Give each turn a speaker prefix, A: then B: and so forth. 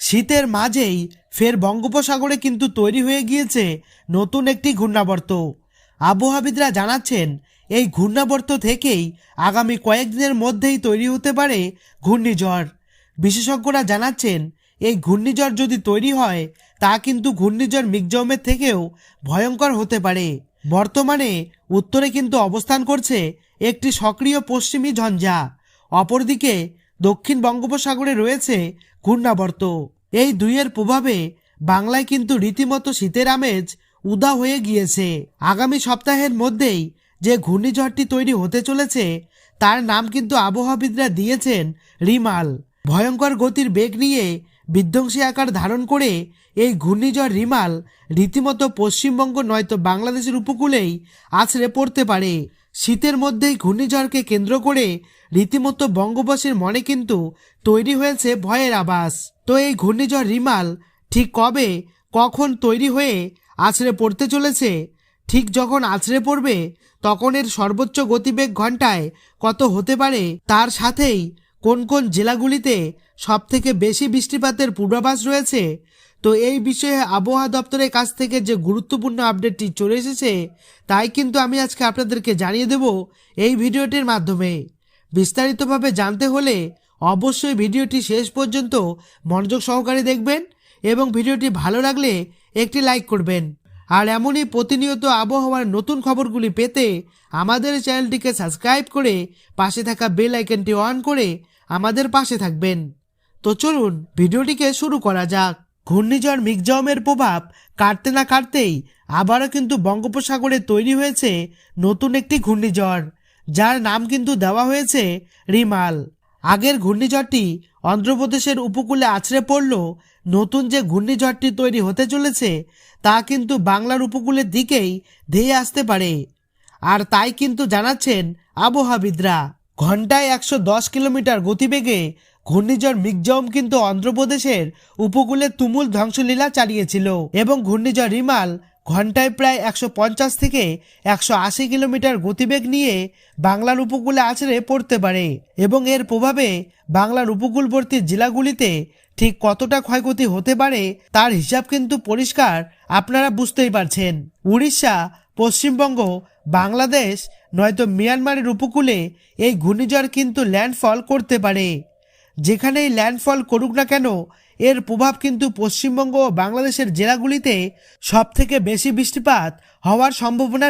A: শীতের মাঝেই ফের বঙ্গোপসাগরে কিন্তু তৈরি হয়ে গিয়েছে নতুন একটি ঘূর্ণাবর্ত। আবহাওয়াবিদরা জানাচ্ছেন এই ঘূর্ণাবর্ত থেকেই আগামী কয়েকদিনের মধ্যেই তৈরি হতে পারে ঘূর্ণিঝড়। বিশেষজ্ঞরা জানাচ্ছেন এই ঘূর্ণিঝড় যদি তৈরি হয় তা কিন্তু ঘূর্ণিঝড় মিগজমের থেকেও ভয়ঙ্কর হতে পারে। বর্তমানে উত্তরে কিন্তু অবস্থান করছে একটি সক্রিয় পশ্চিমী ঝঞ্ঝা, অপরদিকে দক্ষিণ বঙ্গোপসাগরে রয়েছে ঘূর্ণাবর্ত। এই দুইয়ের প্রভাবে বাংলায় কিন্তু রীতিমতো শীতের আমেজ উদা হয়ে গিয়েছে। আগামী সপ্তাহের মধ্যেই যে ঘূর্ণিঝড়টি তৈরি হতে চলেছে তার নাম কিন্তু আবহাওয়াবিদরা দিয়েছেন রিমাল। ভয়ঙ্কর গতির বেগ নিয়ে বিধ্বংসী আকার ধারণ করে এই ঘূর্ণিঝড় রিমাল রীতিমতো পশ্চিমবঙ্গ নয়তো বাংলাদেশের উপকূলেই আছড়ে পড়তে পারে। শীতের মধ্যেই ঘূর্ণিঝড়কে কেন্দ্র করে রীতিমতো বঙ্গবাসীর মনে কিন্তু তৈরি হয়েছে ভয়ের আভাস। তো এই ঘূর্ণিঝড় রিমাল ঠিক কবে কখন তৈরি হয়ে আছড়ে পড়তে চলেছে, ঠিক যখন আছড়ে পড়বে তখন এর সর্বোচ্চ গতিবেগ ঘন্টায় কত হতে পারে, তার সাথেই কোন কোন জেলাগুলিতে সবথেকে বেশি বৃষ্টিপাতের পূর্বাভাস রয়েছে, তো এই বিষয়ে আবহাওয়া দপ্তরের কাছ থেকে যে গুরুত্বপূর্ণ আপডেটটি চলে এসেছে তাই কিন্তু আমি আজকে আপনাদেরকে জানিয়ে দেব এই ভিডিওটির মাধ্যমে। বিস্তারিতভাবে জানতে হলে অবশ্যই ভিডিওটি শেষ পর্যন্ত মনোযোগ সহকারে দেখবেন এবং ভিডিওটি ভালো লাগলে একটি লাইক করবেন। আর এমনই প্রতিনিয়ত আবহাওয়ার নতুন খবরগুলি পেতে আমাদের চ্যানেলটিকে সাবস্ক্রাইব করে পাশে থাকা বেল আইকনটি অন করে আমাদের পাশে থাকবেন। তো চলুন ভিডিওটিকে শুরু করা যাক। ঘূর্ণিঝড় মিগজমের প্রভাব কাটতে না কাটতেই আবারও কিন্তু বঙ্গোপসাগরে তৈরি হয়েছে নতুন একটি ঘূর্ণিঝড়, যার নাম কিন্তু দেওয়া হয়েছে রিমাল। আগের ঘূর্ণিঝড়টি অন্ধ্রপ্রদেশের উপকূলে আছড়ে পড়ল, নতুন যে ঘূর্ণিঝড়টি তৈরি হতে চলেছে তা কিন্তু বাংলার উপকূলের দিকেই ধেয়ে আসতে পারে। আর তাই কিন্তু জানাচ্ছেন আবহাওয়াবিদরা। ঘন্টায় 110 কিলোমিটার গতিবেগে ঘূর্ণিঝড় মিগজম কিন্তু অন্ধ্রপ্রদেশের উপকূলে তুমুল ধ্বংসলীলা চালিয়েছিল এবং ঘূর্ণিঝড় রিমাল ঘন্টায় প্রায় 150 থেকে 180 কিলোমিটার গতিবেগ নিয়ে বাংলার উপকূলে আছড়ে পড়তে পারে এবং এর প্রভাবে বাংলার উপকূলবর্তী জেলাগুলিতে ঠিক কতটা ক্ষয়ক্ষতি হতে পারে তার হিসাব কিন্তু পরিষ্কার আপনারা বুঝতেই পারছেন। উড়িষ্যা, পশ্চিমবঙ্গ, বাংলাদেশ নয়তো মিয়ানমারের উপকূলে এই ঘূর্ণিঝড় কিন্তু ল্যান্ডফল করতে পারে। যেখানেই ল্যান্ডফল করুক না কেন এর প্রভাব কিন্তু পশ্চিমবঙ্গ ও বাংলাদেশের জেলাগুলিতে সবথেকে বেশি বৃষ্টিপাত হওয়ার সম্ভাবনা